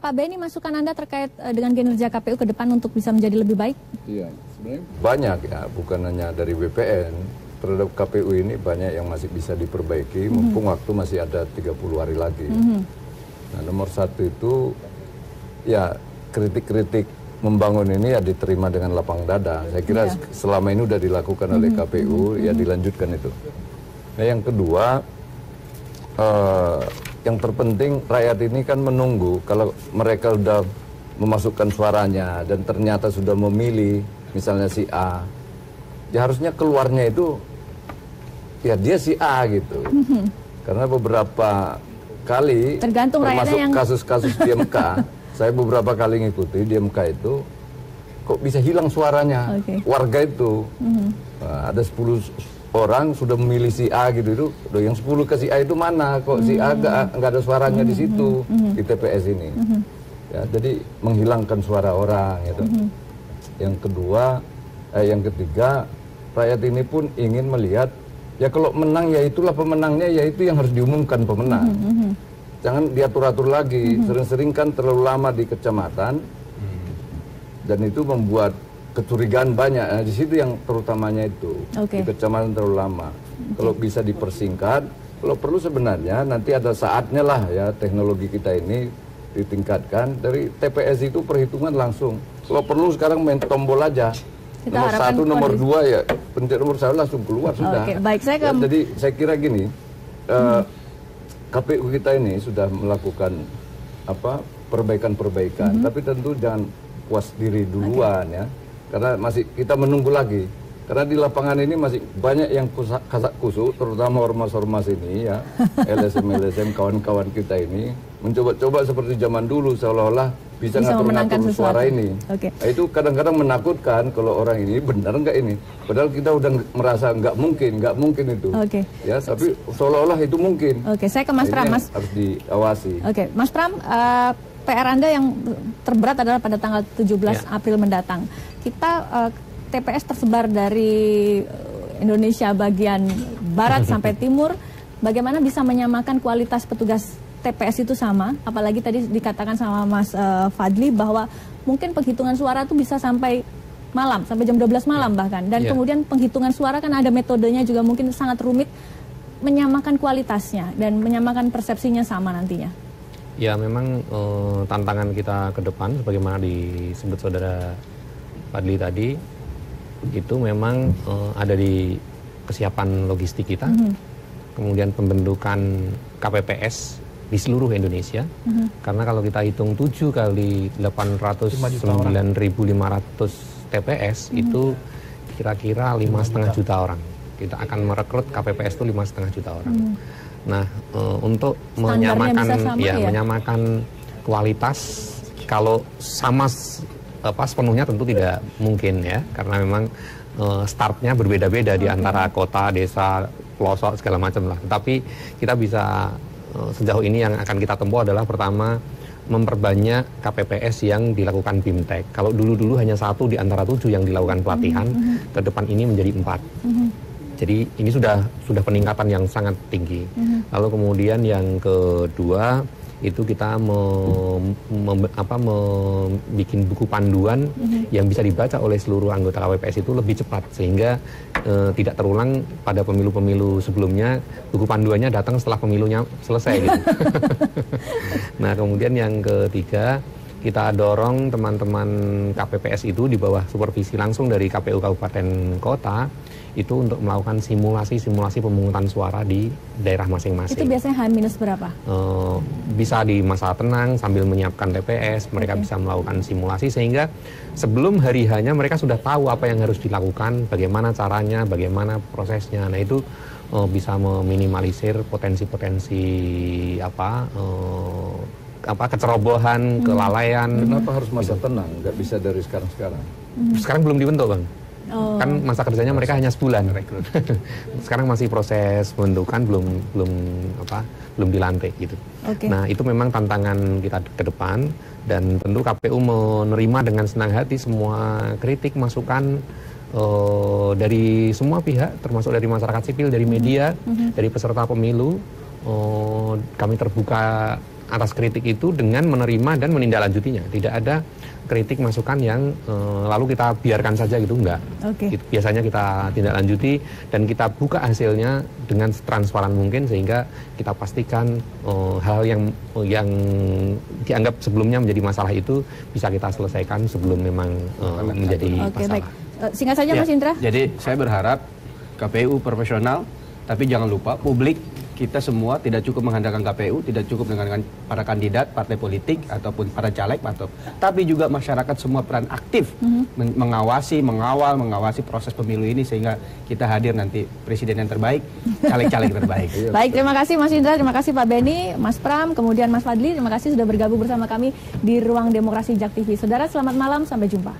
Pak Beni, masukan Anda terkait dengan kinerja KPU ke depan untuk bisa menjadi lebih baik? Iya, sebenarnya banyak ya, bukan hanya dari BPN. Terhadap KPU ini banyak yang masih bisa diperbaiki, mumpung waktu masih ada 30 hari lagi. Nah, nomor satu itu, ya kritik-kritik membangun ini ya diterima dengan lapang dada. Saya kira selama ini sudah dilakukan oleh KPU, ya dilanjutkan itu. Nah, yang kedua, yang terpenting rakyat ini kan menunggu kalau mereka sudah memasukkan suaranya dan ternyata sudah memilih misalnya si A, ya harusnya keluarnya itu ya dia si A gitu. Karena beberapa kali tergantung termasuk yang... kasus-kasus di MK, saya beberapa kali ngikuti di MK itu kok bisa hilang suaranya warga itu. Ada 10 orang sudah memilih si A gitu, itu yang 10 ke si A itu mana, kok si A nggak ada suaranya di situ di TPS ini. Ya, jadi menghilangkan suara orang gitu. Yang kedua, yang ketiga, rakyat ini pun ingin melihat ya kalau menang ya itulah pemenangnya, ya itu yang harus diumumkan pemenang. Jangan diatur-atur lagi. Sering-sering kan terlalu lama di kecamatan dan itu membuat kecurigaan banyak. Nah, di situ yang terutamanya itu di kecamatan terlalu lama. Kalau bisa dipersingkat, kalau perlu sebenarnya nanti ada saatnya lah ya teknologi kita ini ditingkatkan dari TPS itu perhitungan langsung. Kalau perlu sekarang main tombol aja. Nomor 1, nomor 2 ya pencet nomor 1 langsung keluar sudah. Baik, ya, jadi saya kira gini, KPU kita ini sudah melakukan apa perbaikan-perbaikan, tapi tentu jangan puas diri duluan ya. Karena masih kita menunggu lagi. Karena di lapangan ini masih banyak yang kasak kusuk, terutama ormas-ormas ini ya, LSM, kawan-kawan kita ini mencoba-coba seperti zaman dulu seolah-olah bisa ngatur-ngatur suara ini. Nah, itu kadang-kadang menakutkan kalau orang ini benar nggak ini. Padahal kita udah merasa nggak mungkin itu. Ya, tapi seolah-olah itu mungkin. Saya ke Mas Pram, Mas. Harus diawasi. Mas Pram, PR Anda yang terberat adalah pada tanggal 17 April mendatang. Kita TPS tersebar dari Indonesia bagian barat sampai timur. Bagaimana bisa menyamakan kualitas petugas TPS itu sama? Apalagi tadi dikatakan sama Mas Fadli bahwa mungkin penghitungan suara itu bisa sampai malam, sampai jam 12 malam bahkan. Dan kemudian penghitungan suara kan ada metodenya juga mungkin sangat rumit. Menyamakan kualitasnya dan menyamakan persepsinya sama nantinya. Ya, memang tantangan kita ke depan sebagaimana disebut saudara Fadli tadi, itu memang ada di kesiapan logistik kita, kemudian pembentukan KPPS di seluruh Indonesia, karena kalau kita hitung 7 kali 809.500 TPS itu kira-kira 5,5 juta orang. Kita akan merekrut KPPS itu 5,5 juta orang. Nah, untuk menyamakan kualitas, kalau sama sepenuhnya tentu tidak mungkin ya, karena memang startnya berbeda-beda di antara kota, desa, pelosok segala macam lah. Tapi kita bisa sejauh ini yang akan kita tempuh adalah pertama memperbanyak KPPS yang dilakukan BIMTEK. Kalau dulu hanya 1 di antara 7 yang dilakukan pelatihan, ke depan ini menjadi 4. Jadi ini sudah peningkatan yang sangat tinggi. Lalu kemudian yang kedua itu kita bikin buku panduan yang bisa dibaca oleh seluruh anggota KPPS itu lebih cepat, sehingga tidak terulang pada pemilu-pemilu sebelumnya buku panduannya datang setelah pemilunya selesai gitu. Nah, kemudian yang ketiga, kita dorong teman-teman KPPS itu di bawah supervisi langsung dari KPU Kabupaten Kota itu untuk melakukan simulasi pemungutan suara di daerah masing-masing. Itu biasanya H- berapa? Bisa di masa tenang sambil menyiapkan TPS, mereka bisa melakukan simulasi sehingga sebelum hari H-nya mereka sudah tahu apa yang harus dilakukan, bagaimana caranya, bagaimana prosesnya. Nah, itu bisa meminimalisir potensi-potensi kecerobohan, kelalaian. Kenapa harus masa tenang? Nggak bisa dari sekarang-sekarang? Sekarang belum dibentuk, Bang. Kan masa kerjanya mereka hanya sebulan. Sekarang masih proses pembentukan, belum dilantik gitu. Nah, itu memang tantangan kita ke depan, dan tentu KPU menerima dengan senang hati semua kritik, masukan dari semua pihak, termasuk dari masyarakat sipil, dari media, dari peserta pemilu. Kami terbuka atas kritik itu dengan menerima dan menindaklanjutinya. Tidak ada kritik masukan yang lalu kita biarkan saja gitu, enggak. Biasanya kita tindak lanjuti dan kita buka hasilnya dengan transparan mungkin sehingga kita pastikan hal yang dianggap sebelumnya menjadi masalah itu bisa kita selesaikan sebelum memang menjadi masalah. Baik. Singkat saja Mas Indra. Jadi saya berharap KPU profesional, tapi jangan lupa publik kita semua tidak cukup mengandalkan KPU, tidak cukup dengan para kandidat, partai politik, ataupun para caleg, tapi juga masyarakat semua peran aktif mengawasi proses pemilu ini sehingga kita hadir nanti presiden yang terbaik, caleg-caleg terbaik. Baik, terima kasih Mas Indra, terima kasih Pak Beni, Mas Pram, kemudian Mas Fadli, terima kasih sudah bergabung bersama kami di Ruang Demokrasi Jak TV. Saudara, selamat malam, sampai jumpa.